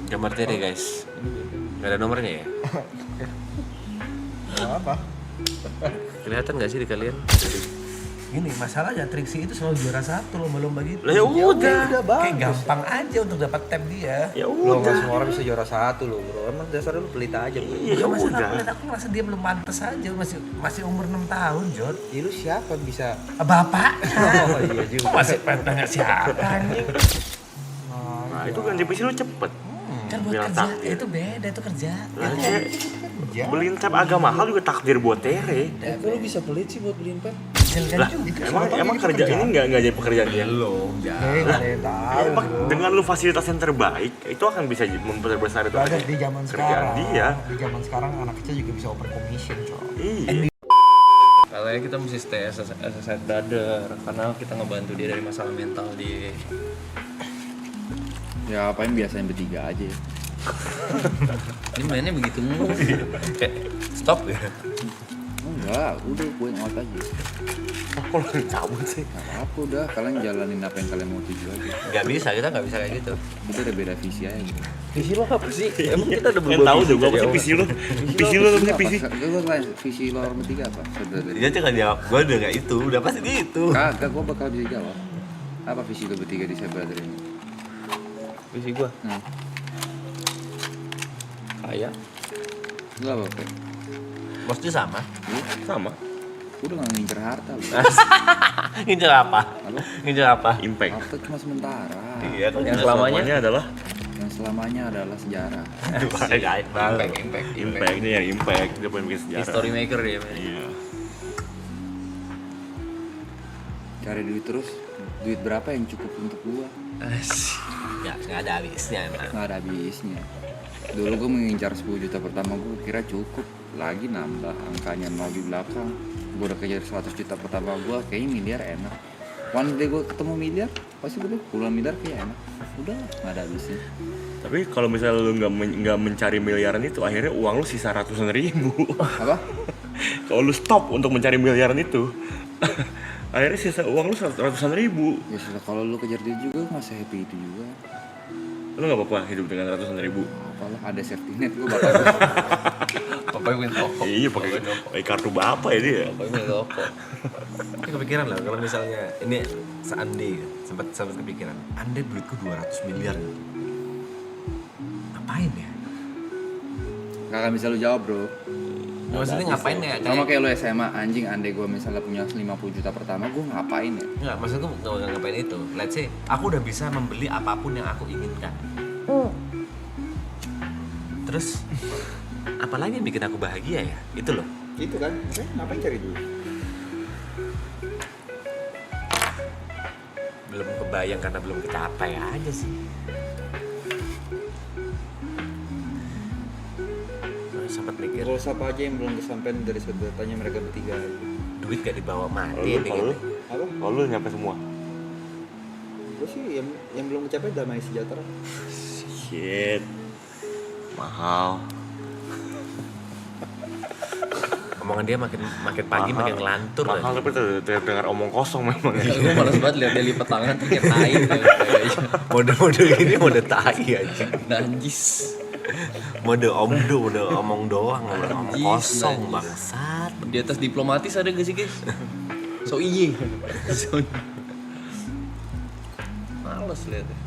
Gambar tiri guys. Gak ada nomornya ya? Apa? Kelihatan gak sih di kalian? Gini, masalahnya Trixie itu selalu juara satu lomba-lomba gitu. Lah ya udah. Kayak gampang aja untuk dapat tab dia. Ya Lo nggak udah. semua orang bisa juara satu lo bro. Emang dasar lu pelit aja bro. Iya Bukan masalah udah. pelit, aku ngerasa dia belum pantas aja, masih umur 6 tahun, Jod. Ya lu siapa bisa? Bapak. Oh iya juga. Kok masih tanya siapa anjing? Nah itu ganti PC lu cepet. Kan buat Bilang kerja, takdir. itu beda, itu kerja. Lah beliin tab agak mahal juga takdir buat Tere. Ya, kok lu bisa pelit sih buat beliin pet? Lah emang kerja ini nggak jadi pekerjaan dia? Belum, Eh, nggak ada yang tahu. Emang bro. dengan lu fasilitas yang terbaik itu akan bisa memperbesar itu Banyak di zaman kerjaan sekarang. dia. Di zaman sekarang anak kecil juga bisa open commission coy. Iya. Katanya kita mesti stay as a side brother karena kita ngebantu dia dari masalah mental dia. Ya apain biasanya bertiga aja ya. Ini mainnya begitu mulu. Kayak stop ya. Enggak, udah gue out aja. Kok lu cabut sih? Gak apa-apa udah, kalian jalanin apa yang kalian mau tuju aja. Gak bisa, kita gak bisa kayak gitu. Itu udah beda visi aja bro. Visi lo apa sih? Emang kita udah Yang berubah tahu visi juga apa dari sih awal. PC lu? PC lu apa sih PC? Gue lain, visi lo orang bertiga apa? Saudara. Dia tuh gak jawab, gue udah gak itu, udah pasti dia itu. Kagak, gue bakal bisa jawab. Apa visi lo bertiga di Side Brother ini? Visi gua Nah, kaya. lo apa Pe? Pasti sama. Sama. Udah gak ngincer harta lo. Ngincer apa? Apa? Ngincer apa? Impact. Harta cuma sementara. Iya, kan Yang selamanya adalah Yang selamanya adalah sejarah. Gait banget. impact. Ini yang impact. Dia pengen bikin sejarah. History maker dia. Iya. Cari duit terus. Duit berapa yang cukup untuk gua? Gak ada habisnya emang. Nggak ada habisnya. Dulu gue mengincar 10 juta pertama gue kira cukup, lagi nambah angkanya 0 di belakang. Gue udah kejar 100 juta pertama gue, kayaknya miliar enak. One day gue ketemu miliar, pasti gue puluhan miliar kayak enak. Udah nggak ada habisnya. Tapi kalau misalnya lu nggak mencari miliaran itu, akhirnya uang lu sisa ratusan ribu. Apa? Kalau lu stop untuk mencari miliaran itu, akhirnya sisa uang lu ratusan ribu. Ya sudah, kalau lu kejar duit juga nggak happy itu juga. Lu nggak apa-apa hidup dengan ratusan ribu? Apalah ada safety net gue bakal. Pokoknya main toko. Iya pakai kartu bapak ya dia. Pokoknya main toko. Ini kepikiran lah kalau misalnya ini seandainya sempat kepikiran. Andai duitku 200 miliar gitu. Ngapain ya? Gak akan bisa lu jawab bro. Maksudnya ngapain ya? Sama kayak lu SMA, anjing andai gue misalnya punya 50 juta pertama, gue ngapain ya? Enggak, maksudku nggak ngapain itu. Let's say aku udah bisa membeli apapun yang aku inginkan. Terus apalagi yang bikin aku bahagia ya? Itu loh. Itu kan, ngapain cari duit? Belum kebayang karena belum kecapai aja sih. Sempat mikir Kalau siapa aja yang belum kesampaian dari saudaranya mereka bertiga aja. duit gak dibawa mati Kalau deh gitu. Apa? Kalau lu nyampe semua. Gue sih yang belum kecapai damai sejahtera. Shit. Mahal. Omongan dia makin pagi makin ngelantur Mahal lagi. tapi terdengar omong kosong memang. Gue males banget liat dia lipat tangan tuh kayak tai. Mode-mode ini mode tai aja. Najis. Mode omong doang, omong Najis, kosong najis. bangsat. Di atas diplomatis ada gak sih guys? So iye. Males liatnya.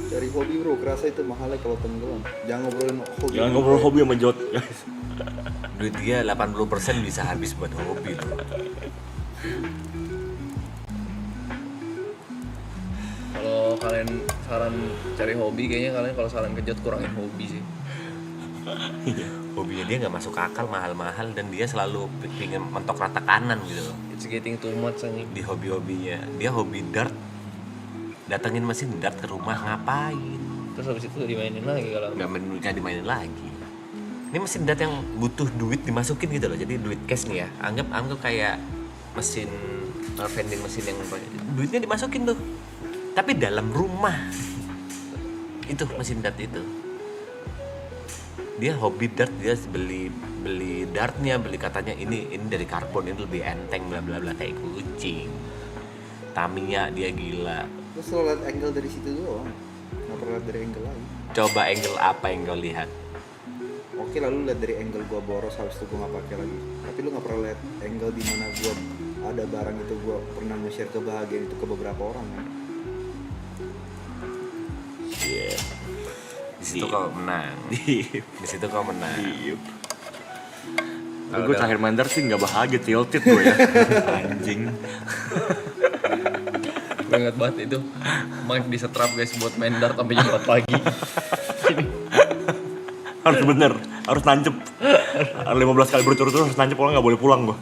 Dari hobi bro, kerasa itu mahalnya kalau tenggelam. Jangan ngobrolin hobi. Jangan ngobrol hobi sama Jot, guys. Duit dia 80% bisa habis buat hobi loh. Kalau kalian saran cari hobi, kayaknya kalian kalau saran kejot kurangin hobi sih. Hobinya dia nggak masuk akal, mahal-mahal, dan dia selalu pingin mentok rata kanan gitu loh. It's getting too much anjing. Di hobi-hobinya dia hobi dart, datengin mesin dart ke rumah ngapain, Terus habis itu dimainin lagi kalau nggak dimainin lagi. Ini mesin dart yang butuh duit dimasukin gitu loh, jadi duit cash nih ya, anggap kayak mesin vending mesin yang duitnya dimasukin tuh, tapi dalam rumah itu mesin dart itu. Dia hobi dart, dia beli beli dartnya, beli katanya ini dari karbon, ini lebih enteng bla bla bla, tai kucing. Tamiya dia gila. Terus lo liat angle dari situ doang, nggak pernah liat dari angle lain. Coba angle apa yang kau lihat? Oke, lalu liat dari angle gua boros, habis itu gua nggak pakai lagi. Tapi lu nggak pernah liat angle di mana gua ada barang itu, gua pernah nge-share kebahagiaan itu ke beberapa orang kan. Iya. Di situ kau menang. Di situ kau menang. Kalau gue terakhir main dart sih nggak bahagia, tilted gue ya. Anjing. Gue inget banget itu Mike di setrap guys buat main dart sampai jam 4 pagi. Harus bener, harus nancep. 15 kali berturut-turut harus nancep, kalau nggak boleh pulang gue.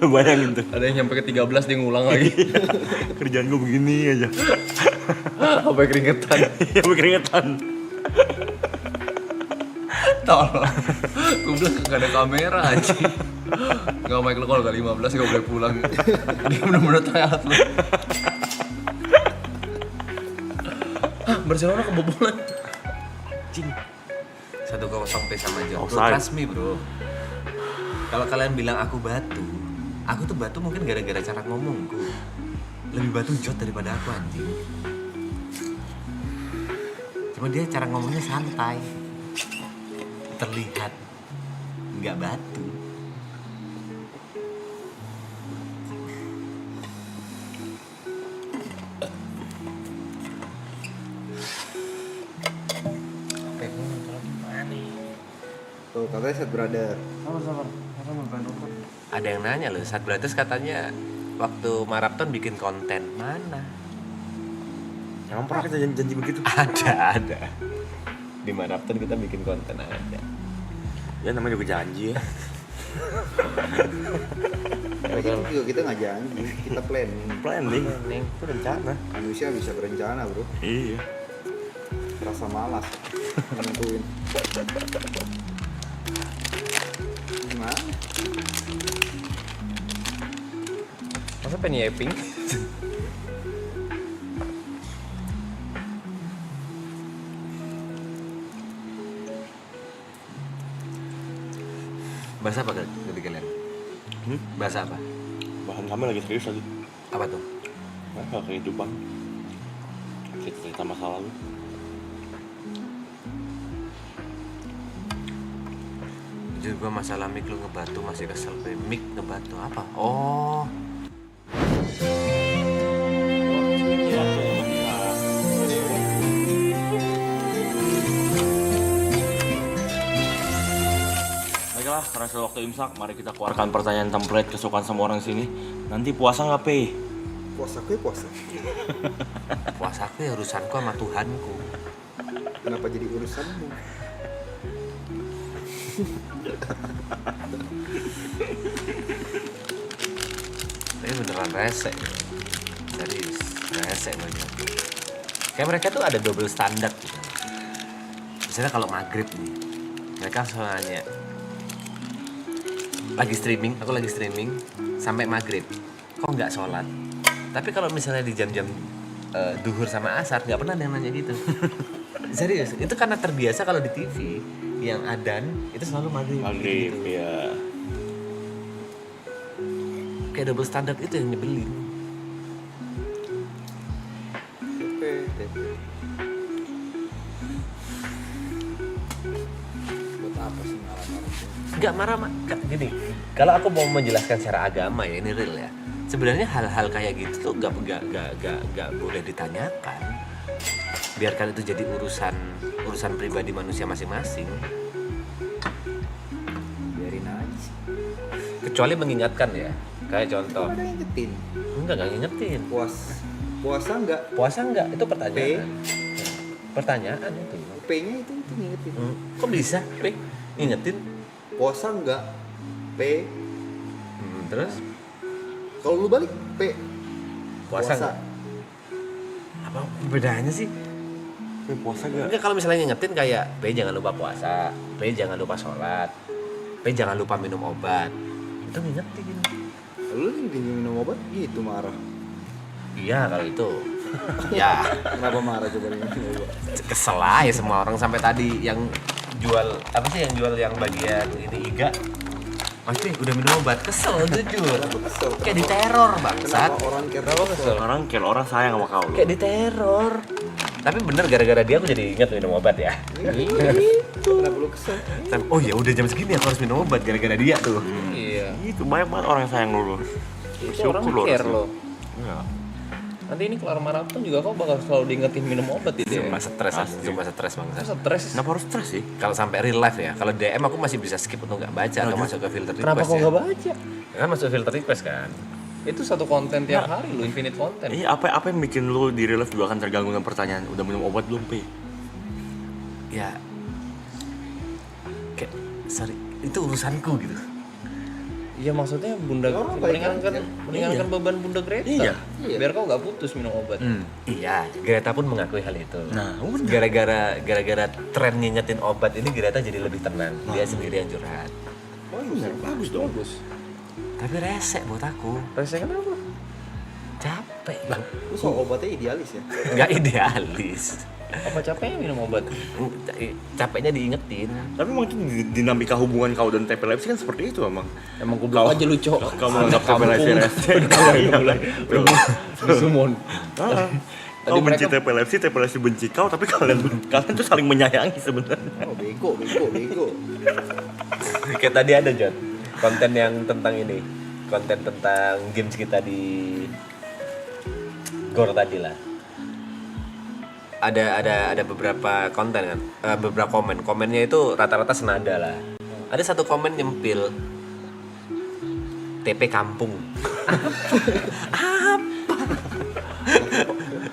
Bayangin tuh. Ada yang nyampe ke 13 dia ngulang lagi. Kerjaan gue begini aja. Sampai keringetan. Sampai keringetan. Tolong. Gue bilang gak ada kamera aja. Gak Mike, lo kalau gak 15 gak boleh pulang. Dia bener-bener tryhard lo. Barcelona kebobolan. Cing. 1-0 sama John. Offside. Trust me bro. Kalau kalian bilang aku tuh batu mungkin gara-gara cara ngomongku. Lebih batu jot daripada aku anjing. Cuma dia cara ngomongnya santai, terlihat nggak batu. Tuh katanya set brother. Ada yang nanya loh, Sad Brothers katanya waktu maraton bikin konten mana? Emang pernah kita janji begitu? Ada. Di maraton kita bikin konten ada. Ya namanya juga janji ya. Ini juga kita nggak janji, kita planning. Planning itu rencana. Manusia bisa berencana bro, Iya. rasa malas nentuin. Gimana? Masa pengen yaping? Bahasa apa dari kalian? Bahasa apa? Bahan kami lagi serius lagi. Apa tuh? Nah, kehidupan. Cerita masa lalu. Jujur gue masalah mic lu ngebatu masih kesel. Mic ngebatu apa? Oh, Baiklah, karena sudah waktu imsak, mari kita keluarkan pertanyaan template kesukaan semua orang sini. Nanti puasa nggak, Pe? Puasa gue puasa. puasaku ya urusanku sama Tuhanku. Kenapa jadi urusanmu? Tapi beneran rese. Serius, rese banget. Kayak mereka tuh ada double standar gitu. Misalnya kalau maghrib nih, mereka soalnya lagi streaming, aku lagi streaming sampai maghrib, kok nggak sholat? Tapi kalau misalnya di jam-jam duhur sama asar nggak pernah ada yang nanya gitu. Serius, itu karena terbiasa kalau di TV yang adzan itu selalu maghrib. Maghrib, gitu. ya. Kayak double standard itu yang nyebelin. TP. Buat apa sih marah-marah? Nggak marah, gini. Kalau aku mau menjelaskan secara agama ya, ini real ya. Sebenarnya hal-hal kayak gitu tuh nggak boleh ditanyakan. Biarkan itu jadi urusan pribadi manusia masing-masing. Biarin aja sih. Kecuali mengingatkan ya. Kayak contoh. Ada yang ngingetin. Nggak ngingetin. Puasa enggak? Puasa nggak? Itu pertanyaan. Pertanyaan itu. P-nya itu ngingetin. Kok bisa? P ngingetin. Puasa enggak? P. Terus Kalau lu balik P. puasa nggak? Apa bedanya sih? Pe, puasa nggak? Enggak, kalau misalnya ngingetin kayak P jangan lupa puasa, P jangan lupa sholat, P jangan lupa minum obat. Itu ngingetin. Lu minum obat gitu marah. Iya kalau itu. Ya Kenapa marah coba minum obat? kesel aja semua orang sampai tadi yang jual apa sih yang jual yang bagian ini iga. Mas Pi, udah minum obat, kesel jujur. Kesel. Kayak diteror bangsat. Kenapa orang kira Orang kayak orang sayang sama kau. Kayak diteror. Tapi bener gara-gara dia aku jadi ingat minum obat ya. Kenapa lu kesel? Oh ya udah jam segini aku harus minum obat gara-gara dia tuh. Iya. Itu banyak banget orang yang sayang lu. Itu orang care lo. Iya. Nanti ini kelar maraton juga kau bakal selalu diingetin minum obat itu ya. Cuma stres, cuma stres bangsa. Stres. Kenapa harus stres sih? Kalau sampai real life ya, kalau DM aku masih bisa skip untuk nggak baca atau masuk ke filter request. Kenapa kau ya. nggak baca? Kan masuk filter request kan. Itu satu konten tiap hari lu, infinite konten. Iya, apa yang bikin lu di real life juga akan terganggu dengan pertanyaan udah minum obat belum, Pi? Ya, kayak sorry, itu urusanku gitu. Iya maksudnya bunda Orang meringankan beban bunda Greta. Iya. Biar kau nggak putus minum obat. Iya, Greta pun mengakui hal itu. Nah, gara-gara tren ngingetin obat ini Greta jadi lebih tenang. Dia sendiri yang curhat. bagus dong. Bagus. Tapi resek buat aku. Rasanya kenapa? Capek bang. Lu soal obatnya idealis ya? Nggak idealis. Apa capeknya minum obat? Capeknya diingetin. Tapi emang itu dinamika hubungan kau dan TP Leipzig kan seperti itu emang. Emang goblok aja lu, Cok. Kamu menganggap TP Leipzig rese. Sumon. Kau benci TP Leipzig benci kau, tapi kalian tuh saling menyayangi sebenarnya. Oh bego. Kayak tadi ada Jod, konten yang tentang ini, konten tentang games kita di Gor tadi lah. Ada beberapa konten kan, beberapa komennya itu rata-rata senada lah. Ada satu komen nyempil TP kampung.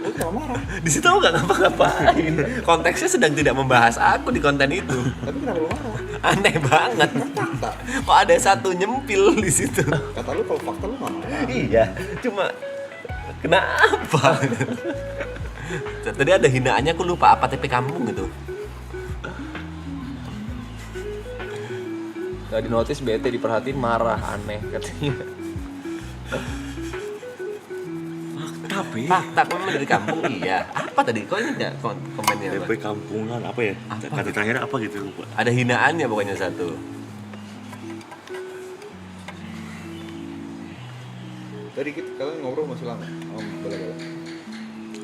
Lu kenapa marah? Di situ aku nggak ngapa-ngapain. Konteksnya sedang tidak membahas aku di konten itu. Tapi kenapa lu marah? Aneh banget. Fakta. Kok ada satu nyempil di situ? Kata lu kalau fakta lu nggak marah. Iya, cuma kenapa? Tadi ada hinaannya, aku lupa apa TP kampung gitu. Gak di notice bete diperhatiin marah aneh katanya. Tapi Fakta memang dari kampung iya. Apa tadi? Kok ingat nggak komennya apa? TP kampungan apa ya? Kata terakhirnya apa gitu lupa. Ada hinaannya pokoknya satu. Tadi kalian ngobrol masih lama. Oh, boleh.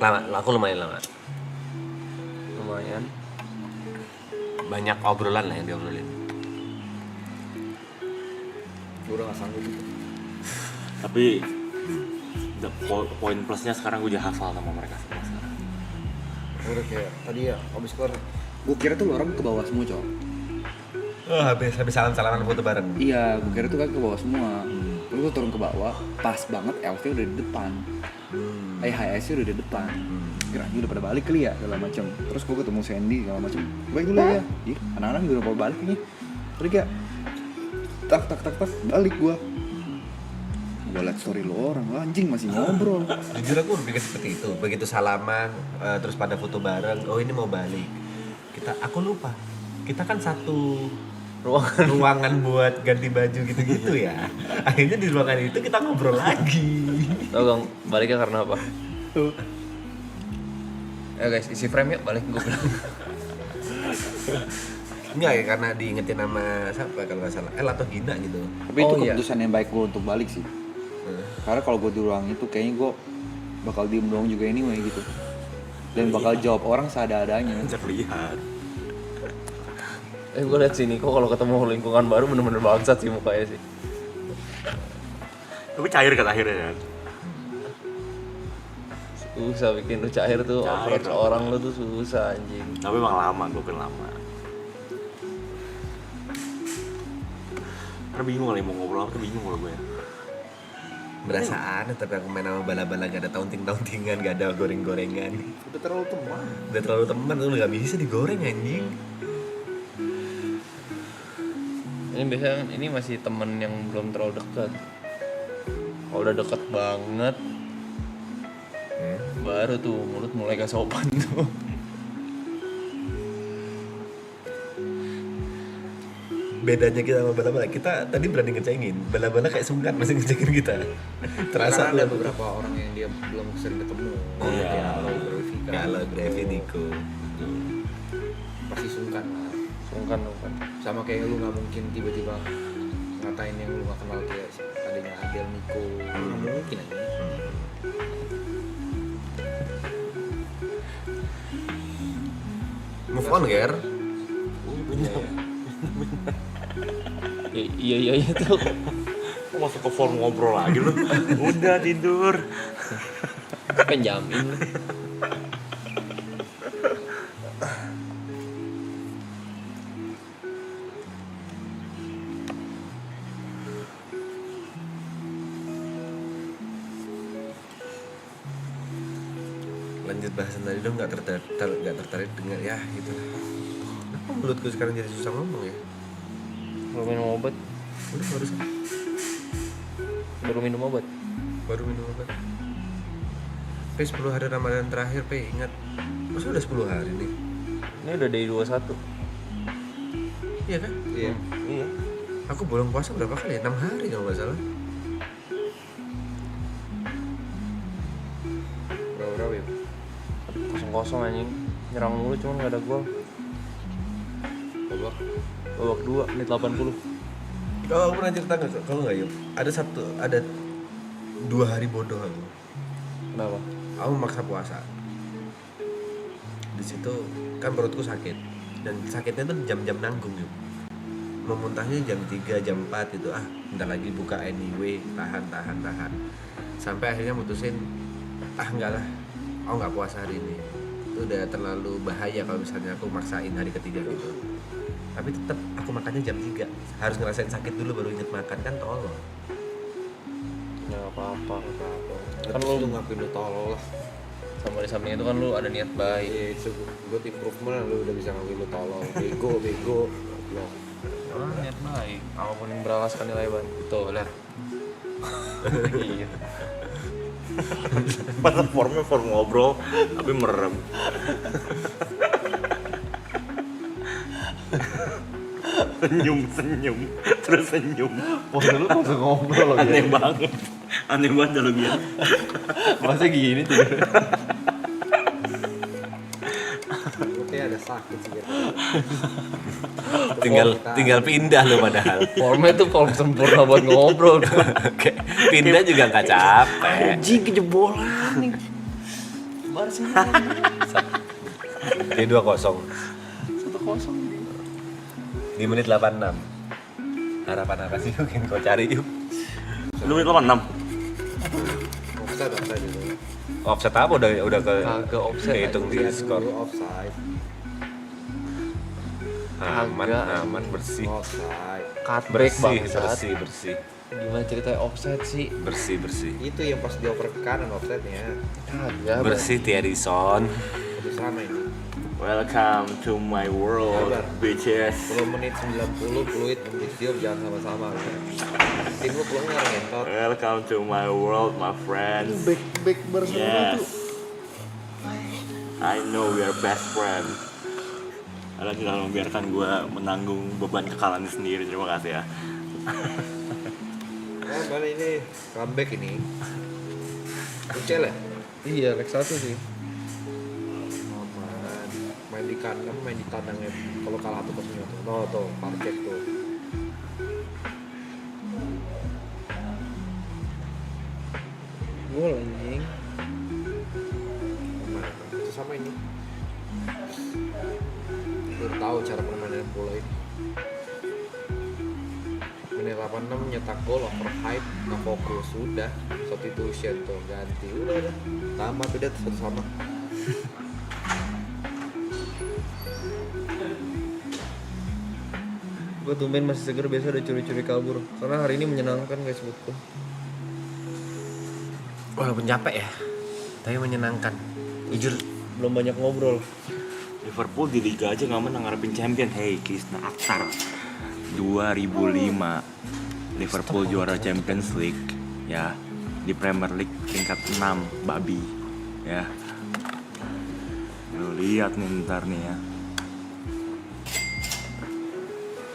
Lama, aku lumayan lama. Lumayan. Banyak obrolan lah yang diobrolin. Gue udah nggak sanggup gitu. Tapi poin plusnya sekarang gue udah hafal sama mereka semua sekarang. Udah kayak tadi ya, abis keluar. Gue kira tuh lu orang ke bawah semua, Cok. Oh, habis salam-salaman foto bareng. Iya, gue kira tuh kan ke bawah semua. Terus gue turun ke bawah, pas banget LV udah di depan. HSC udah di depan. Kira udah pada balik kali ya, segala macam. Terus gue ketemu Sandy segala macam. Baik dulu ya. Ih, anak-anak juga udah pada balik nih. Terus kayak tak balik gue. Gue liat story lo orang, anjing masih ngobrol. Jujur aku berpikir seperti itu. Begitu salaman, terus pada foto bareng. Oh ini mau balik. Aku lupa. Kita kan satu ruangan buat ganti baju gitu-gitu ya. Akhirnya di ruangan itu kita ngobrol lagi. Tau gak baliknya karena apa? Ya guys, isi frame ya balik gue bilang. Enggak ya, karena diingetin sama siapa kalau nggak salah El atau Gina gitu. Tapi itu Oh, iya. keputusan yang baik gue untuk balik sih. Karena kalau gue di ruang itu kayaknya gue bakal diem doang juga anyway gitu. Dan bakal jawab orang seada-adanya. Terlihat. Gue liat sini kok kalau ketemu lingkungan baru bener-bener bangsat sih mukanya sih. Tapi cair kan akhirnya kan. Susah bikin lu cair tuh, Cair approach dong. orang lu tuh susah anjing. Tapi emang lama, gue lama. Karena bingung kali mau ngobrol apa, bingung kalau gue. Berasa aneh tapi aku main sama bala-bala gak ada taunting-tauntingan, gak ada goreng-gorengan. Udah terlalu teman. Udah terlalu teman tuh gak bisa digoreng anjing. Ini biasanya ini masih temen yang belum terlalu dekat. Kalau udah deket banget, baru tuh mulut mulai gak sopan tuh. Bedanya kita sama bala-bala, kita tadi berani ngecengin, bala-bala kayak sungkan masih ngecengin kita. Terasa Karena ada tuh beberapa orang yang dia belum sering ketemu. Iya. Kayak kalau Brevika. kalau Brevi Niko. Pasti sungkan lah. Sungkan. Sama kayak lu nggak mungkin tiba-tiba ngatain yang lu nggak kenal kayak adanya Adel Niko, nggak mungkin aja. Move on, Ger. Iya tuh. Kok masuk ke form ngobrol lagi lu? Udah tidur. Penjamin. Lanjut bahasan tadi dong, nggak tertarik dengar ya gitu. Kenapa mulutku sekarang jadi susah ngomong ya? Baru minum obat. Udah barusan Baru minum obat. baru minum obat. 10 hari Ramadan terakhir, ingat. Masa udah 10 hari nih? Ini udah day 21. Iya kan? Iya. Iya. Aku bolong puasa berapa kali ya? 6 hari kalau nggak salah. Berapa ya? Kosong anjing. Nyerang mulu cuman gak ada gol. Babak 2 menit 80. Kalau aku pernah cerita nggak? Kalau nggak yuk, ada 2 hari bodoh aku. Kenapa? Aku maksa puasa. Di situ kan perutku sakit dan sakitnya tuh jam-jam nanggung yuk. Mau muntahnya jam 3, jam 4 itu bentar lagi buka anyway, tahan. Sampai akhirnya mutusin enggak lah, aku nggak puasa hari ini. Itu udah terlalu bahaya kalau misalnya aku maksain hari ketiga gitu. Tapi tetap aku makannya jam 3. Harus ngerasain sakit dulu baru inget makan, kan tolong. Ya apa-apa. Kan lu ngakuin lu tolol lah. Sama di samping itu kan lu ada niat baik. Iya, itu good improvement, lu udah bisa ngakuin lu tolol. Bego. Goblok. Niat baik. Apapun yang beralaskan nilai baik. Betul lah. Iya. Masa formnya form ngobrol tapi merem. senyum terus senyum. Pose lu langsung ngobrol Aneh banget kalau dia. Masa gini tuh. Gue kayak ada sakit sih gitu. Tinggal pindah lo padahal. Formnya tuh form sempurna buat ngobrol. Oke, pindah juga nggak capek. Anjing kejebolan nih. Baru sih. Jadi 2-0 1-0. di menit 86. Harapan apa sih mungkin kau cari yuk? Lu menit 86. Offside gitu. Offset apa udah Kagak offset, kehitung di Lihat skor. dulu offside. Aman bersih. Offside. Cut break Bersih, bangsat. bersih. Gimana ceritanya offset sih? Bersih. Itu yang pas dioper ke kanan offside-nya. Kagak. Bersih Thierry Son. Itu sama ini. Welcome to my world, Sabar. bitches. 10 menit 90 fluid midfield jangan sama-sama. Tim lu peluangnya orang ngentot. Welcome to my world, my friends. Back Barcelona Yes. I know we are best friend. Kalian tidak membiarkan gue menanggung beban kekalahan sendiri. Terima kasih ya. Mana ini comeback ini. Ucel ya? Iya, leg 1 sih. Main di kandang, main di tandangnya. Kalau kalah tuh kosnya tuh. Tuh, parkir tuh. Gol anjing. Mana? Itu sama ini. Lu tahu cara permainan bola ini. Menit 86 nyetak gol, overhype, nggak fokus, udah substitution tuh ganti, udah tamat udah satu sama. Gue tumben masih seger, biasa udah curi-curi kabur. Karena hari ini menyenangkan guys buatku. Walaupun capek ya, tapi menyenangkan. Jujur Belum banyak ngobrol. Liverpool di Liga aja nggak menang ngarepin champion. Hey, Krisna Akhtar. 2005 Liverpool juara Champions League ya, di Premier League peringkat 6 babi ya. Lu lihat nih ntar nih ya.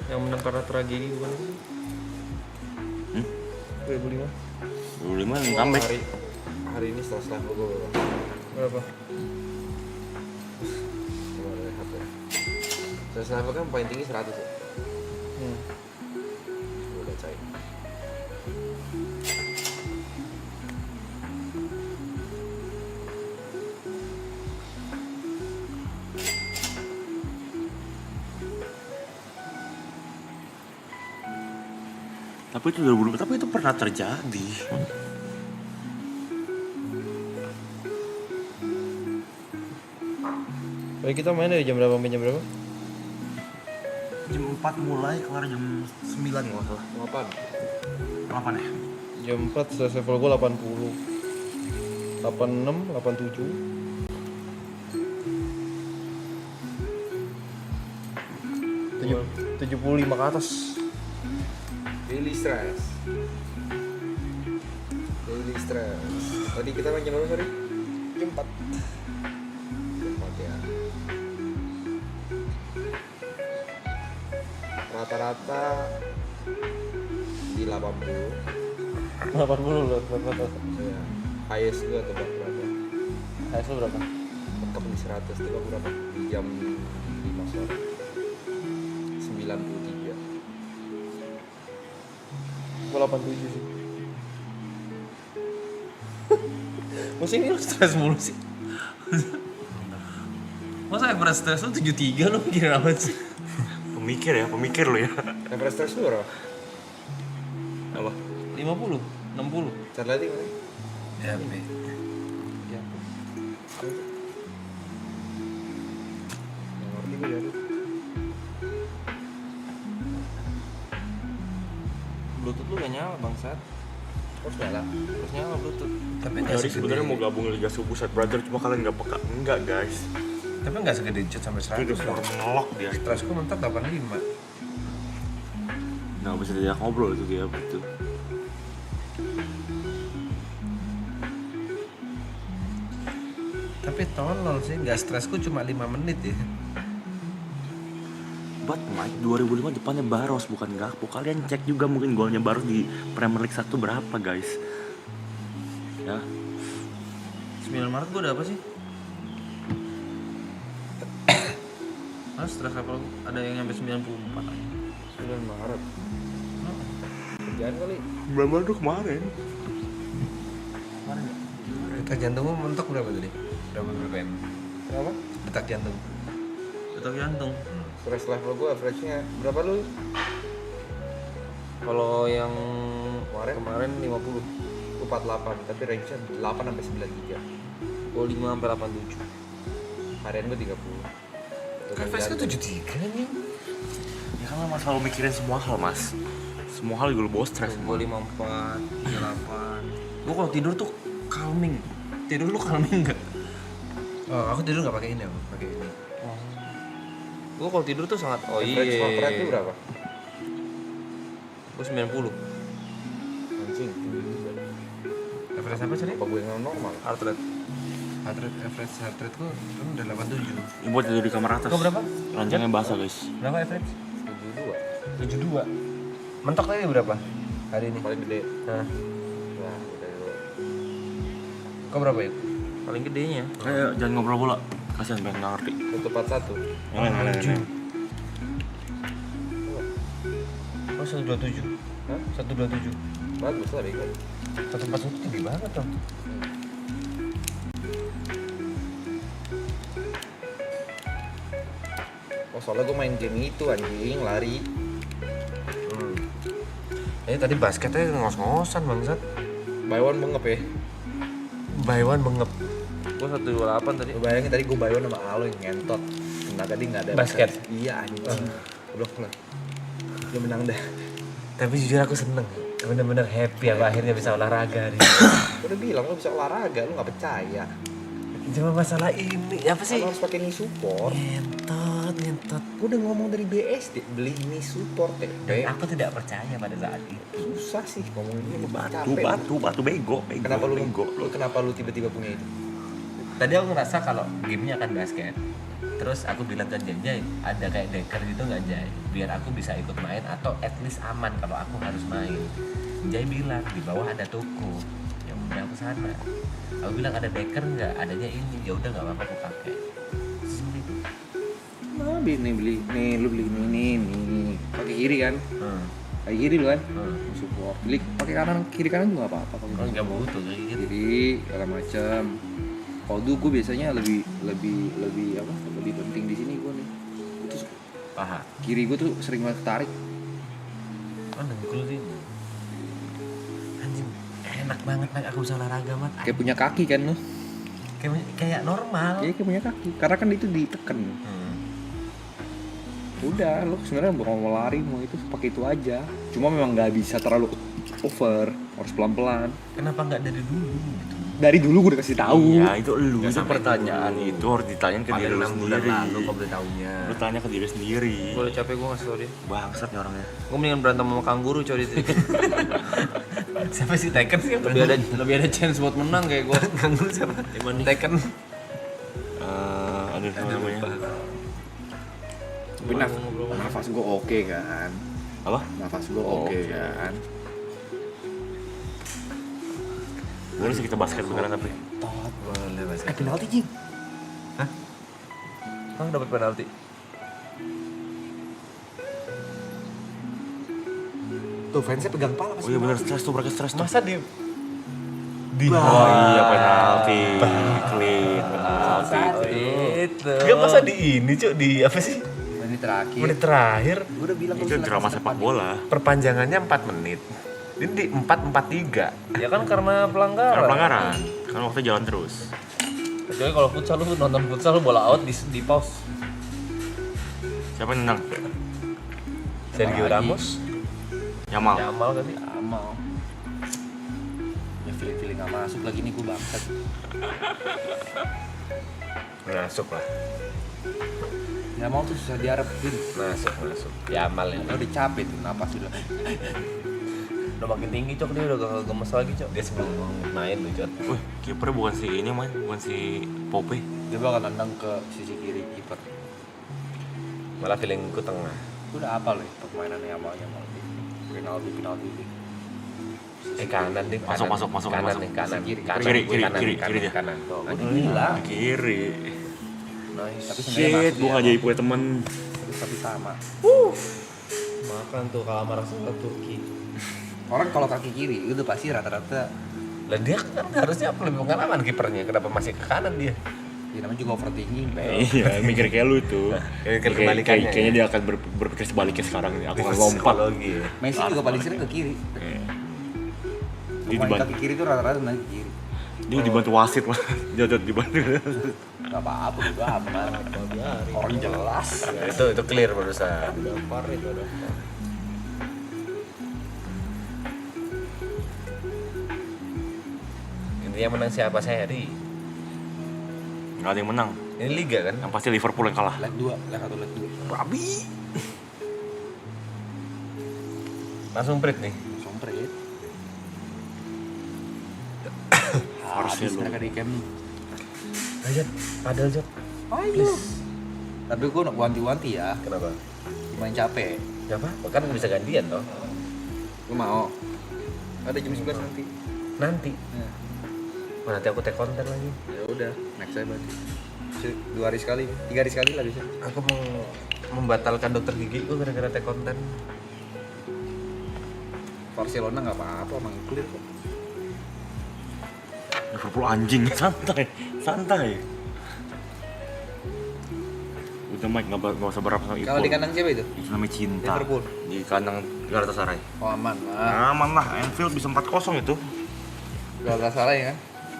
Yang menang karena tragedi bukan sih? 2005 2005 comeback. Hari ini setelah gol berapa? coba lihat ya. Stress level kan paling tinggi 100 ya. Udah coy. Tapi itu 2020, tapi itu pernah terjadi. Baik, kita main dari jam berapa sampai jam berapa? Jam 4 mulai, kelar jam 9 nggak salah. Ngapain? 8 ya? Jam 4 stress level gue 80. 86, 87. Tujuh, 75 ke atas. Daily stress. Daily stress. Tadi kita main jam berapa sorry? Jam 4. Jam 4 ya. Rata-rata di 80. 80 loh, berapa? Ya. Highest gua tebak berapa? Highest lo berapa? Tetap di 100 tebak berapa? Di jam 5 sore. 93. Gue 87 sih. Musim ini lu stres mulu sih. Masa average stress lu 73 lu mikirin apa sih? Pemikir lo ya. Average stress lu berapa? Apa? 50, 60. Cari lagi mana? Ya, be. Ya. Nggak ngerti gue jadi. Bluetooth lu gak nyala bangsat. Harus nyala. Terus nyala Bluetooth. Tapi Dari sebenarnya mau gabung Liga Subuh Set Brother, cuma kalian nggak peka. Enggak guys. Tapi gak segede jet sampai 100 Itu udah menolak dia. Stressku mentok 85. Nggak bisa diajak ngobrol itu dia begitu. Tapi tolol sih, gak stresku cuma 5 menit ya. But Mike 2005 depannya Baros bukan Gakpo. Kalian cek juga mungkin golnya Baros di Premier League 1 berapa guys. Ya. 9 Maret gue udah apa sih? Ah, stres level ada yang nyampe 94 aja. 9 Maret. Kerjaan kali. Bulan baru kemarin. Detak jantungmu mentok berapa tadi? Berapa BPM? Kenapa? Detak jantung. Detak jantung. Stress level gue average-nya berapa lu? Kalau yang Kemarin? 50. Gue 48, tapi range-nya 8 sampai 93. Kalau 5 sampai 87. Harian gue 30. Average gue 73 nih. Ya kan mas selalu mikirin semua hal mas. Semua hal juga lu bawa stres. Gue 54, 38. Gue kalau tidur tuh calming. Tidur lu calming nggak? Oh, aku tidur nggak pakai ini, aku pakai ini. Gue kalau tidur tuh sangat Average heart rate lu berapa? Gue 90. Anjing, tinggi juga. Average apa sih? Apa gue yang normal? Heart rate. Average heart rate gue kan udah 87. Ini buat tidur di kamar atas. Kau berapa? Ranjangnya basah guys. Berapa average? 72. 72. Mentok tadi berapa? Hari ini. Paling gede. Nah, Nah, udah lu. kau berapa itu? Paling gedenya. Ayo jangan ngobrol bola. Kasihan pengen nggak ngerti. 141. Yang lain. Oh, 127. Hah? 127. Bagus lah bego. 141 tinggi banget dong. Oh soalnya gue main game itu anjing, lari. Tadi basketnya ngos-ngosan bangsat. Buy one bengep ya. Buy one bengep. Gua 128 tadi. Lu bayangin tadi gue buy one sama Alo yang ngentot. Nah tadi nggak ada Basket? Iya anjing. Udah lah. Lu menang dah. Tapi jujur aku seneng. Bener-bener happy aku akhirnya bisa olahraga nih. Gue udah bilang lu bisa olahraga, lu nggak percaya. Cuma masalah ini, apa sih? Lu harus pakai knee support. Ngentot. Gue udah ngomong dari BSD beli knee support Dan ya. aku tidak percaya pada saat itu. Susah sih ngomongnya lu Batu bego. Kenapa lu bego? kenapa lu tiba-tiba punya itu? Tadi aku ngerasa kalau gamenya akan basket. Terus aku bilang ke Jay, ada kayak deker gitu nggak Jay? Biar aku bisa ikut main atau at least aman kalau aku harus main. Jay bilang di bawah ada toko. Ya udah aku sana. Aku bilang ada deker nggak? Adanya ini. Ya udah nggak apa-apa aku pakai. Sulit. nih lu beli ini nih pakai kiri kan, pakai kiri lu kan, support. Beli pakai kanan, kiri kanan juga nggak apa-apa. Kalau nggak butuh kayak gitu. Kiri segala macam. Kalau dulu gue biasanya lebih apa? Lebih penting di sini gue nih. Gue tuh Paha. kiri gue tuh sering banget tarik. Kan dengkul sih. Anjing, enak banget naik aku bisa olahraga mat. Kayak punya kaki kan lu? Kayak normal. Iya kayak punya kaki. Karena kan itu ditekan. Udah, lu sebenarnya mau lari mau itu pakai itu aja. Cuma memang nggak bisa terlalu over, harus pelan-pelan. Kenapa nggak dari dulu gitu? Dari dulu gue udah kasih tahu. Iya itu lu, Nggak itu sampai pertanyaan itu harus ditanyain ke diri Paling lu 6 bulan sendiri. lalu kau boleh tahunya. Lu tanya ke diri sendiri. Gue udah capek, gue ngasih tau dia. Bangsat nih orangnya. Gue mendingan berantem sama kanguru coy di Siapa sih Tekken sih? lebih ada chance buat menang kayak gue. Kanguru siapa? Tekken. Aduh apa namanya? Tapi nafas gue oke kan. Apa? Nafas gue oke kan. Boleh sih kita basket beneran tapi. Boleh basket. Penalti Jing. Kang dapat penalti. Tuh fansnya pegang pala Oh iya bener, stres tuh, mereka stres tuh. Masa di Oh iya penalti, clean penalti. itu? Dia masa di ini cuk di apa sih? Ini terakhir. Menit terakhir. Gue udah bilang Itu drama sepak bola. Perpanjangannya 4 menit. Ini di 4-4-3. Ya kan karena pelanggaran. Karena pelanggaran, karena waktu jalan terus. Kecuali kalau futsal lu nonton futsal lu bola out di pause. Siapa yang menang? Sergio Ramos. Yamal. Yamal kan sih. Amal. Ya feeling gak masuk lagi nih gue bangsat. Masuk lah. Yamal tuh susah diharapin. Masuk. Yamal ya. Udah capek tuh napas udah. Udah makin tinggi cok, dia udah gak gemes lagi cok. Dia sebelum main tuh Jot. Wih, kipernya bukan si ini main, bukan si Pope. Dia bakal nendang ke sisi kiri kiper. Malah feelingku tengah. Udah apa loh permainan Yamal. Penalti. Kanan deh. Masuk, Kanan masuk. nih, kanan. Kiri. Kanan, Kiri kanan, dia. kanan. Tuh, Kan gue bilang. Kiri. Nice. Tapi sebenarnya Shit, masuk gua ya, nggak jadi punya temen. tapi sama. Makan tuh kalamar sama Turki. Orang kalau kaki kiri itu pasti rata-rata Lah dia kan harusnya lebih pengalaman kipernya. Kenapa masih ke kanan dia? ya namanya juga overthinking. Iya, mikir kayak lu itu. Mikir kebalikannya, Kayaknya ya. dia akan berpikir sebaliknya sekarang nih. Aku akan lompat. Psikologi ya. Messi juga paling sering ke kiri. Iya. Dia Pemain dibantu, kaki kiri itu rata-rata main ke kiri. dia dibantu wasit mah. Jodot dibantu. Gak apa-apa, udah aman. Orang jelas. Ya, itu clear barusan. Udah par itu udah par. Intinya menang siapa seri. Nggak ada yang menang. Ini liga kan? Yang pasti Liverpool yang kalah. Leg 2, leg 1, leg 2. Babi. Langsung prit nih. Sompret. Harusnya Habis lu. mereka di camp. Jot, padahal Jot. Ayo. Tapi gue nak wanti-wanti ya, Kenapa? main capek. Siapa? Kan bisa gantian toh. Gue mau. Ada jam 11 nanti. Nanti. Ya. Oh, nanti aku take konten lagi. Ya udah, next saya berarti. 2 hari sekali, 3 hari sekali lah bisa. Aku mau membatalkan dokter gigi gue gara-gara take konten. Barcelona nggak apa-apa, emang clear kok. Liverpool anjing, santai. Udah Mike, nggak usah berapa sama Ipul. Kalau di kandang siapa itu? Itu namanya cinta. Liverpool. Di kandang Galatasaray. Oh aman lah. Aman lah, Anfield bisa 4-0 itu. Gak salah ya kan?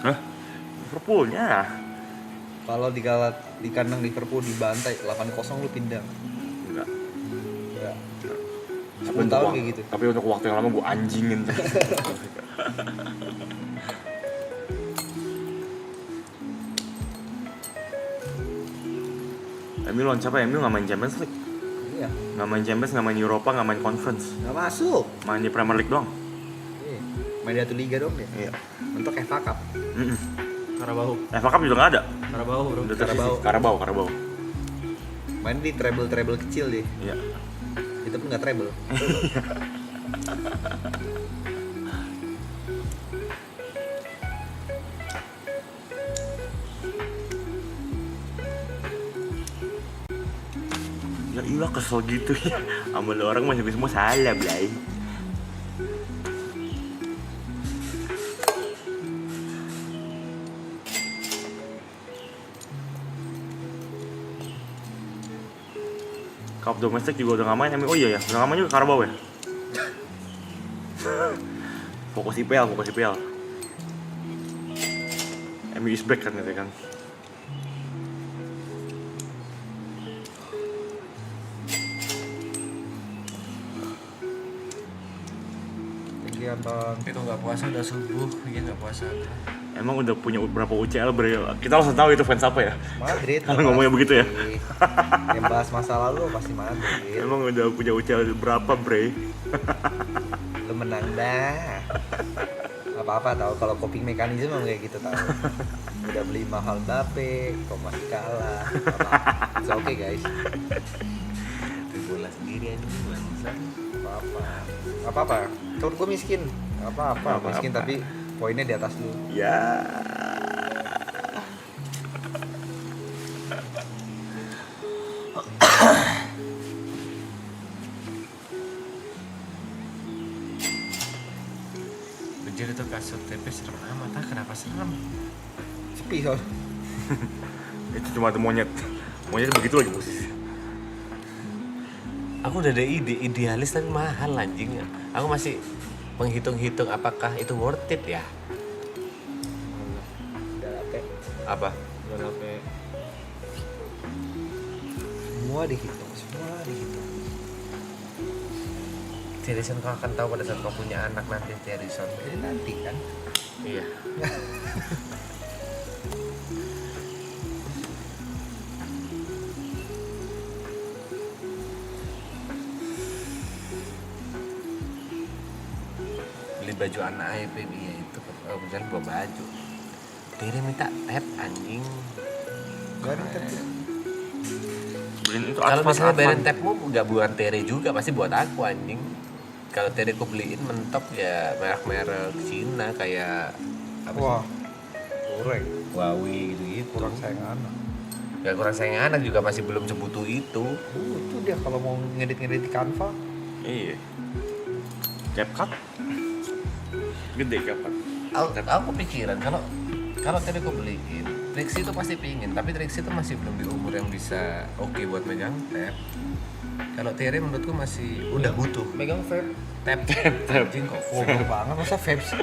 Hah? Liverpoolnya. Kalau di kandang Liverpool dibantai 8-0 lu pindah. Enggak. Enggak. Tapi 10 tahun kayak gitu. Tapi untuk waktu yang lama gue anjingin tuh. MU lawan siapa? MU nggak main Champions League, Iya. nggak main Champions, nggak main Europa, nggak main Conference, Nggak masuk. main di Premier League doang. Iya. Main di satu liga dong dia. Iya. Untuk FA Cup. Karabau. FA Cup juga nggak ada. Karabau bro. Udah tersisih. Karabau. Main di treble kecil deh. Iya. Itu pun nggak treble. Ya iya kesel gitu ya. Amal orang masih semua salah, Blay. Cup domestik juga udah gak main. Oh iya ya, udah gak main juga Karabau ya. Fokus IPL. MU is back kan gitu kan. Kegiatan Itu nggak puasa udah subuh, iya nggak puasa. Emang udah punya berapa UCL kita langsung tahu itu fans apa ya? Madrid. Kalau ngomongnya begitu ya. Yang bahas masa lalu pasti Madrid. Emang udah punya UCL berapa, Bre? Lu menang dah. Apa-apa tahu kalau coping mekanisme emang kayak gitu tahu. Udah beli mahal Mbappe, kok masih kalah. It's okay guys. Itu bola sendiri aja bangsa. Apa-apa. Menurut gue miskin. Apa-apa. Apa-apa. Miskin tapi poinnya di atas lu. Ya. Jadi itu kasut TP serem amat, ah kenapa serem? Sepi soalnya. Itu cuma ada monyet. Monyet begitu lagi posisi. Aku udah ada idealis tapi mahal anjing. Aku masih menghitung-hitung apakah itu worth it ya? Udah capek. Apa? Semua dihitung. Terison kau akan tahu pada saat kau punya anak nanti Terison. Jadi nanti kan. Iya. Beli baju anak AIP iya itu misalnya bawa baju. Tere minta tab anjing. Gak ada tapi. Beliin itu Kalau Advan, misalnya Advan. bayarin tabmu nggak buat Tere juga pasti buat aku anjing. Kalau Tere aku beliin mentok ya merek-merek Cina kayak apa Wah. sih? Kurang. Huawei gitu-gitu. Kurang sayang anak. Ya kurang sayang anak juga masih belum sebutuh itu. Itu dia kalau mau ngedit-ngedit di Canva. Iya. CapCut. Gede CapCut. Aku pikiran kalau Tere aku beliin Trixie itu pasti pingin, tapi Trixie itu masih belum di umur yang bisa oke buat megang tab. Kalau Tere menurutku masih udah butuh Megang vape. tab. Anjing kok Goblok banget masa vape sih?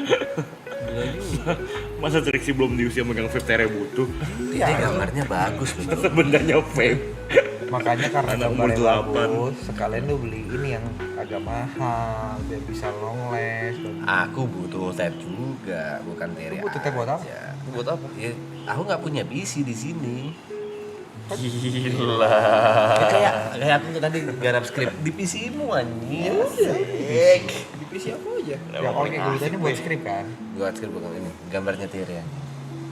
Masa Trixie belum di usia megang vape Tere butuh? Tere gambarnya bagus loh. Masa bendanya vape? Makanya karena Anak umur gambarnya 8. bagus, sekalian lu beli ini yang agak mahal biar bisa long last. Aku butuh tab juga, bukan Tere. Lu butuh tab buat apa? aja. Buat apa? Ya, aku nggak punya PC di sini. Gila. Ya, kayak aku tadi garap skrip di PC-mu anjing. Di PC apa aja? Ya kalau kayak gitu ini buat skrip kan? Buat skrip bukan ini, gambarnya Tere ya.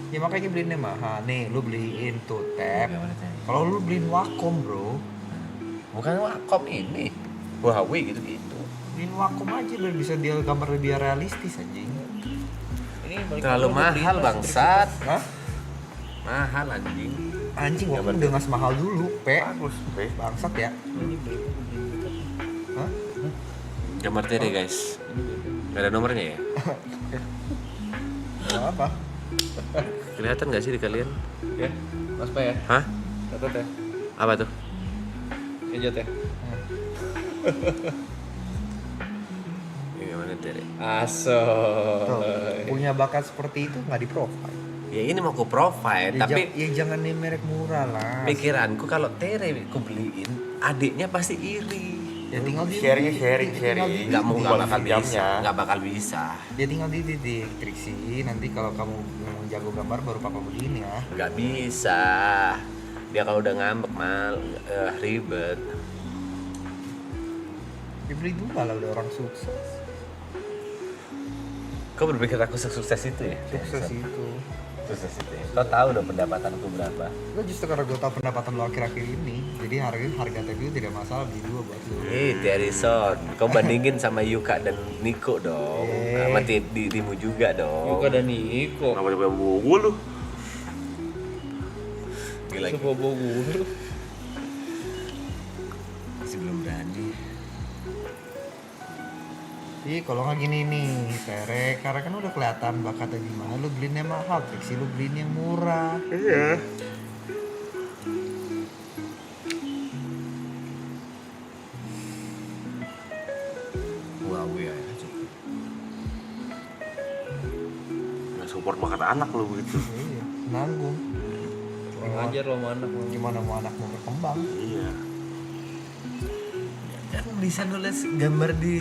Ya makanya beliinnya mahal. Nih lu beliin tuh tab. Gambarnya Tere. Kalau lu beliin Wacom bro, Bukan Wacom ini, Huawei gitu-gitu. beliin Wacom aja biar bisa dia gambar lebih realistis anjing. Terlalu mahal bangsat. Hah? Mahal anjing. Anjing Wacom udah nggak semahal dulu, Pe. Bagus, Pe. Bangsat ya. Hah? Gambar Tere guys. Gak ada nomornya ya? Nggak apa? Kelihatan gak sih di kalian? Ya, Mas Pe ya. Hah? Catat ya. Apa tuh? Injat ya. Ini gambarnya Tere. Aso. Tuh, punya bakat seperti itu nggak di profile. Ya ini mau ku profile, Ya, tapi ya jangan nih merek murah lah. pikiranku kalau Tere ku beliin, adiknya pasti iri. Ya tinggal di Sharing. Nggak mau nggak Buat bakal bisa, pinjamnya. nggak bakal bisa. Ya tinggal di Trixie. Nanti kalau kamu memang jago gambar baru papa beliin ya. Nggak bisa. Dia kalau udah ngambek mal ribet. Dibeli dulu lah udah orang sukses. Kau berpikir aku sukses itu ya? Sukses itu. Sukses itu ya. Kau tahu dong pendapatanku berapa? Gue justru karena gue tahu pendapatan lo akhir-akhir ini, jadi harga TV itu tidak masalah beli dua buat lo. Terison, kau bandingin sama Yuka dan Niko dong. Eh. Sama dirimu juga dong. Yuka dan Niko. Kenapa tiba-tiba bogo lu? Gila. Sebuah guru. Masih belum berani. Ih, kalau nggak gini nih, Tere, karena kan udah kelihatan bakatnya gimana, lu beliin yang mahal, Trixie lu beliin yang murah. Iya. Huawei ya. Nggak support bakat anak lu begitu. Iya, nanggung. Ngajar lo sama anak lo. Gimana mau anak mau berkembang? Iya. Kan bisa nulis gambar di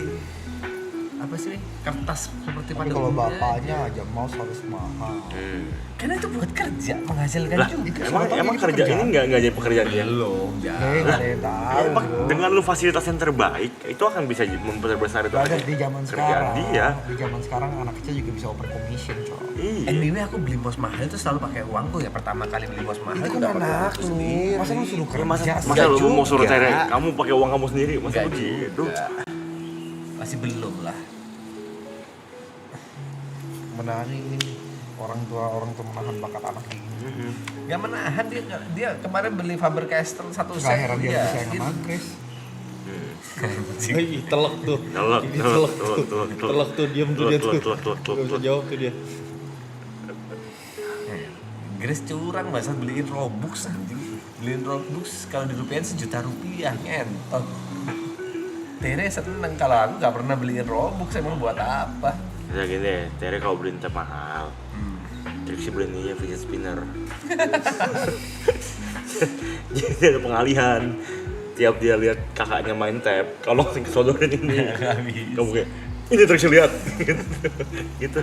apa sih kertas seperti Tapi pada kalau umumnya bapaknya aja. aja mouse harus mahal. Karena itu buat kerja menghasilkan Lah, juga. emang kerja ini nggak jadi pekerjaan dia. Belum, Nggak jangan. ada yang tahu. Emang dengan lu fasilitas yang terbaik itu akan bisa memperbesar itu Ada di zaman kerjaan sekarang. dia. Di zaman sekarang anak kecil juga bisa open commission, coy. Iya. Anyway aku beli mouse mahal itu selalu pakai uangku ya. Pertama kali beli mouse mahal Itu kan dapat anak uangku lu. sendiri. Masa lu suruh Ya, masa kerja? lu mau suruh juga. Tere, kamu pakai uang kamu sendiri, masa Nggak begitu? juga. Masih belum lah. Menahan ini orang tua menahan bakat anak gini. Gak menahan dia kemarin beli Faber Castell satu Gak set. heran dia iya, bisa yang gitu. sama Grace. Ih, telek tuh. Telek, Ini telek, telek tuh. telek, telek. Telek tuh, diam tuh dia tuh. Telek, telek, telek, Gak bisa telek. jawab tuh dia. Grace curang masa beliin Robux anjing. Beliin Robux kalau dirupiahin Rp1.000.000 ngentot. Tere seneng kalau aku gak pernah beliin Robux emang buat apa? Ya gini deh, Tere kalau beliin teh mahal, Trixie beliin ini fidget spinner. Jadi ada pengalihan. Tiap dia lihat kakaknya main tab, kalau langsung kesodorin ini, kamu kayak ini Trixie lihat, gitu.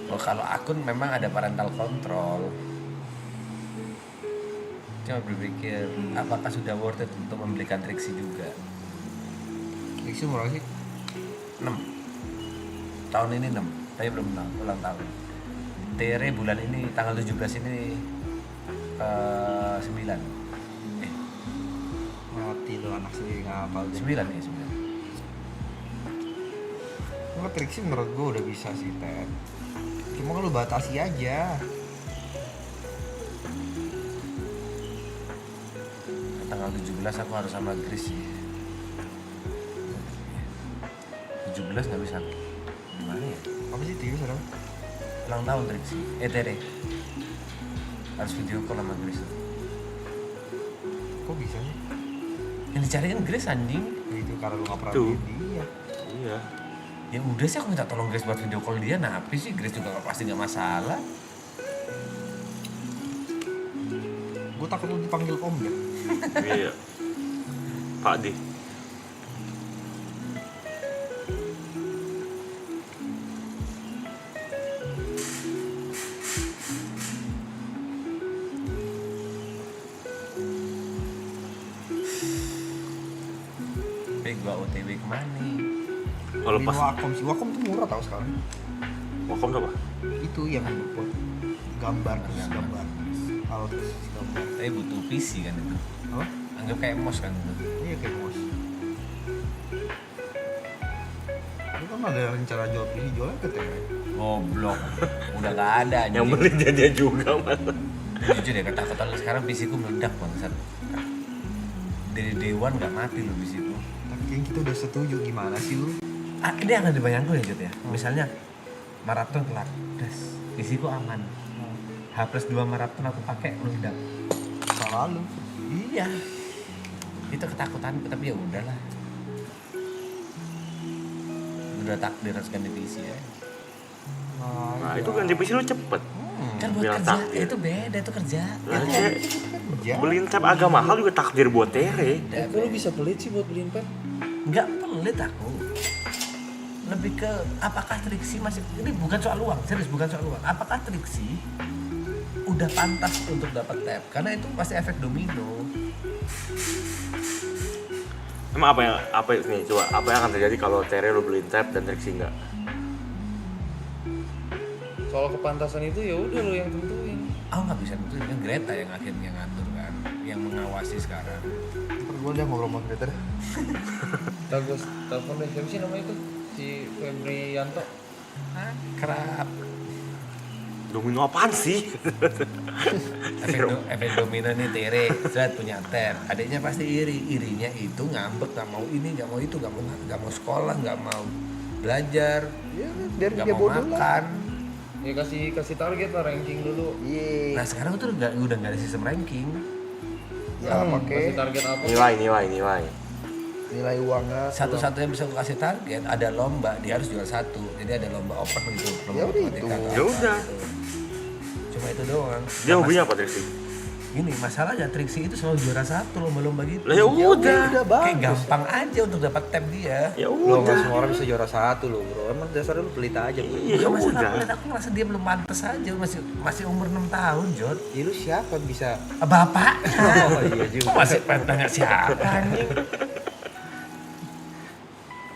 Oh kalau akun memang ada parental control. Coba berpikir apakah sudah worth it untuk membelikan Trixie juga. Trixie murah sih. 6 tahun ini 6 tapi belum ulang tahun. Tere bulan ini tanggal 17 ini 9 Mati lu anak sendiri ngapal dia. 9 ya 9. Cuma Trixie menurut gua udah bisa sih, Ted. Cuma kan lu batasi aja. Tanggal 17 aku harus sama Grace sih. 17 nggak bisa. Gimana ya? Apa sih Trixie sekarang? Ulang tahun Trixie. Tere. Harus video call sama Grace. Kok bisa sih? Yang dicariin Grace anjing. Itu karena lu gak pernah Tuh. beliin dia. Iya. Ya udah sih aku minta tolong Grace buat video call dia. Nah apa sih Grace juga pasti nggak masalah. Gua takut lu dipanggil om ya. Iya. Pak D. Tapi gua OTW kemana nih? Kalau Beliin pas Wacom sih. Wacom tuh murah tau sekarang. Wacom tuh apa? Itu yang buat gambar gambar. Alat khusus gambar. Tapi butuh PC kan itu. Apa? Anggap kayak MOS kan itu. Iya kayak mouse. Lu kan ada rencana jual ini jualnya ke Tere. Goblok. Udah gak ada anjing. Yang beli dia juga mas. Jujur ya kata-kata sekarang PC ku meledak bangsat. Dari Dewan gak mati loh PC ku. Tapi kayaknya kita udah setuju gimana sih lu? Ah, ini yang ada di bayangku ya Jod ya. Misalnya maraton kelar, des, PC ku aman. H+2 maraton aku pakai meledak. Salah lu. Iya. Itu ketakutanku tapi ya udahlah. Udah takdir harus ganti PC ya. Nah itu ganti PC lu cepet. Kan buat bilang kerja takdir. itu beda itu kerja. Lah, Itu Cek, kerja. beliin tab agak mahal juga takdir buat Tere. Kok lu bisa pelit sih buat beliin pet? Nggak pelit aku. Lebih ke apakah Trixie masih ini bukan soal uang, serius bukan soal uang. Apakah Trixie udah pantas untuk dapat tab? Karena itu pasti efek domino. Emang apa nih coba apa yang akan terjadi kalau Tere lu beliin tab dan Trixie enggak? Soal kepantasan itu ya udah lo yang tentuin. Aku nggak bisa nentuin, kan Greta yang akhirnya ngatur kan, yang mengawasi sekarang. Ntar gue udah ngobrol sama Greta deh. Ntar gue telepon deh, siapa sih nama itu? si Febrianto. Kerap. Domino apaan sih? Efek domino nih Tere, Zat punya tab. Adiknya pasti irinya itu ngambek, nggak mau ini, nggak mau itu, nggak mau sekolah, nggak mau belajar, Ya, biar nggak dia mau bodoh lah. makan. Ya kasih target lah, ranking dulu. Iya. Nah sekarang tuh udah nggak ada sistem ranking. Ya pakai Kasih target apa? Nilai. nilai uangnya. Satu-satunya bisa gue kasih target ada lomba, dia harus jual satu. Jadi ada lomba open gitu. Ya udah matematika itu. atau Ya apa udah. gitu. Cuma itu doang. Dia hobinya apa Triksi? Gini, masalahnya Triksi itu selalu juara satu lomba-lomba gitu. Lah ya udah. Udah Kayak bagus. gampang aja untuk dapat tab dia. Ya Lo nggak udah. semua orang bisa juara satu lo bro. Emang dasarnya lu pelit aja bro. Iya Bukan masalah udah. pelit, aku merasa dia belum pantas aja, masih umur 6 tahun, Jod. Ya lu siapa bisa? Bapak. Oh iya juga. Kok masih pengen tanya siapa anjing?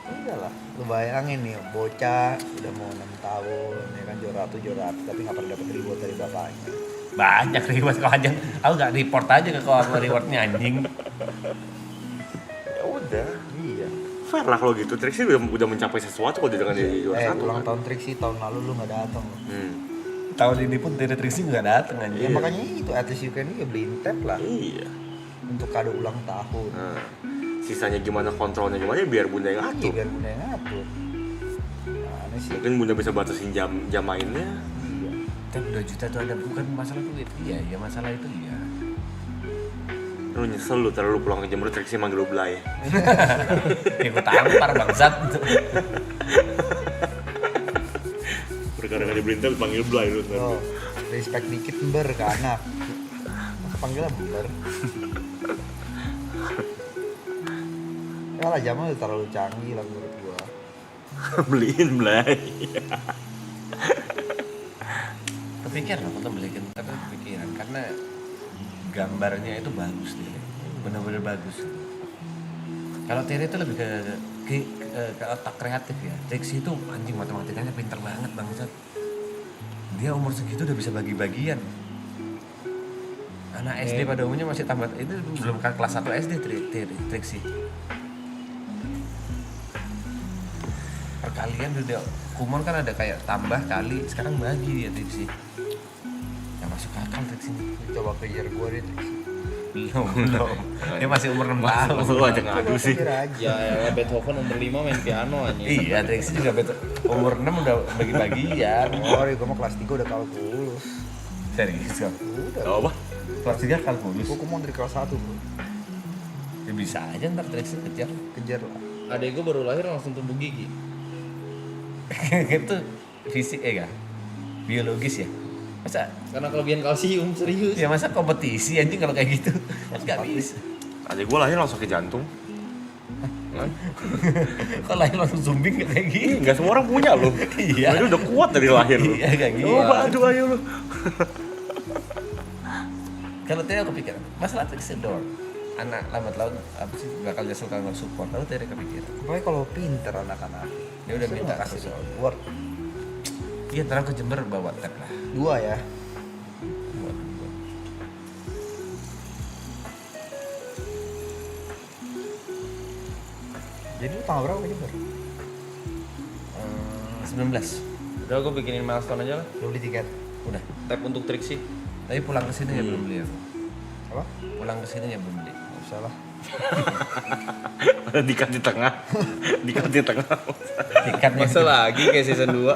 Enggak lah. Lu bayangin nih bocah udah mau 6 tahun ya kan juara satu tapi nggak pernah dapat reward dari bapaknya. Banyak reward kau aja. Aku gak report aja ke kau apa rewardnya anjing. Ya udah. Iya. Fair lah kalau gitu. Triksi udah mencapai sesuatu kalau dia dengan dia juara satu. Ulang Kan? tahun Triksi tahun lalu lu nggak datang. Tahun ini pun Tere Triksi gak dateng Ya anjing. makanya itu at least you can ya beliin tab lah Iya. untuk kado ulang tahun. Nah, sisanya gimana kontrolnya gimana ya biar bunda yang Iya ngatur. biar bunda yang ngatur. Nah, sih. Mungkin bunda bisa batasin jam mainnya. Iya. Tapi 2 juta itu ada bukan masalah duit. Iya, ya masalah itu iya. Lu nyesel lu terlalu pulang ke Jember Triksi manggil lu Blay. Ya gue tampar bangsat. Perkara gak dibeliin tab panggil Blay lu. Oh, respect dikit ember ke anak. Panggilnya ember. Ya lah zaman udah terlalu canggih lah menurut gua. Beliin Blay. Kepikiran aku tuh beliin, tapi kepikiran karena gambarnya itu bagus nih, benar-benar bagus. Kalau Tere itu lebih ke otak kreatif ya. Triksi itu anjing matematikanya pinter banget bangsat. Dia umur segitu udah bisa bagi-bagian. Anak SD pada umumnya masih tambah itu belum kelas 1 SD Triksi. Perkalian udah kumon kan ada kayak tambah kali, sekarang bagi dia Triksi. Yang masuk akal Triksi. Coba kejar gua deh Triksi. Belum. Dia masih umur 6 tahun. Masa lu aja ngadu sih. Kejar aja. Ya Beethoven umur 5 main piano aja. Iya, Triksi juga betul. Umur 6 udah bagi-bagian. Sorry, gua mau kelas 3 udah kalkulus. Serius kan? Udah. Gak apa? Kelas 3 kalkulus. Gua mau dari kelas 1 bro. Ya bisa aja ntar Triksi kejar. Kejar lah. Adek gue baru lahir langsung tumbuh gigi. Itu fisik ya gak? Biologis ya? Masa? Karena kelebihan kalsium serius. Ya masa kompetisi anjing kalau kayak gitu? Kan gak bisa. Adik gue lahir langsung ke jantung. Kok lahir langsung zombie gak kayak gini? Gak semua orang punya loh. Iya. Mereka udah kuat dari lahir loh. Iya kayak gitu. Oh, aduh ayo lu. Kalau Tere kepikiran, masalah Triksi doang. Anak lambat laun apa sih bakal nyesel kalau nggak support. Lalu Tere kepikiran. Pokoknya kalau pinter anak-anak. Dia udah minta kasih kasih. support. Iya, ntar aku ke Jember bawa tab lah. 2 ya. Buat. Jadi lu tanggal berapa ke Jember? 19. Udah gue bikinin milestone aja lah. Lu beli tiket. Udah. Tab untuk Triksi. Tapi pulang ke sini ya belum beli aku. Apa? Pulang ke sini ya belum beli. Nggak usah lah. Dikat di tengah. Dikat di tengah. Tiketnya Masa lagi kayak season 2.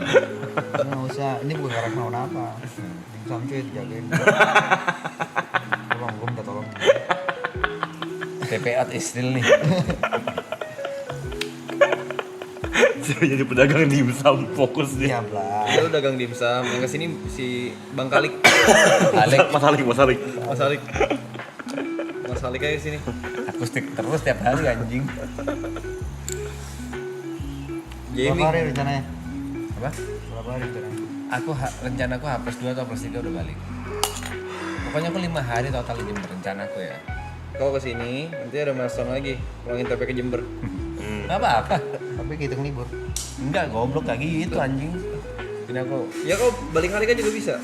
Nggak usah. Ini bukan karena mau apa. Dimsum cuy dijagain. Tolong, gue minta tolong. TP out Istril nih. Jadi pedagang dimsum fokus dia. Iya belah. Lu dagang dimsum. Yang kesini si Bang Kalik. Alik Mas Alik. Mas Alik. Mas Alik aja kesini. akustik terus tiap hari anjing. Berapa hari rencananya? Apa? Berapa hari rencananya? Rencanaku H+2 atau +3 udah balik. Pokoknya aku 5 hari total di Jember rencanaku ya. Kau kesini, nanti ada milestone lagi. Pulangin TP ke Jember. Gak apa-apa. Tapi hitung libur. Enggak, goblok kayak gitu anjing. Ini aku Ya kau balik hari kan juga bisa.